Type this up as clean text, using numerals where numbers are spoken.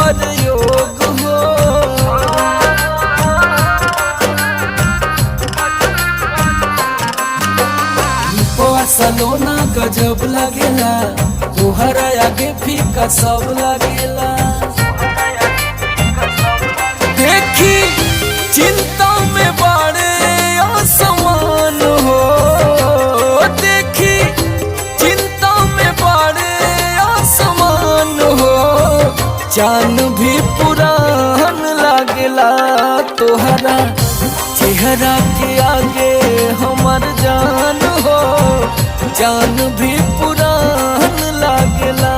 पर योग हो। रूपवा सलोना गजब लगेला, तोहरा आगे फीका सब लगेला। देखी चिंता में बड़े आसमान हो, देखी चिंता में बड़े आसमान हो। जान भी पुरान लागेला तोहरा चेहरा के आगे हमर जान हो। जान भी पुरान लागेला।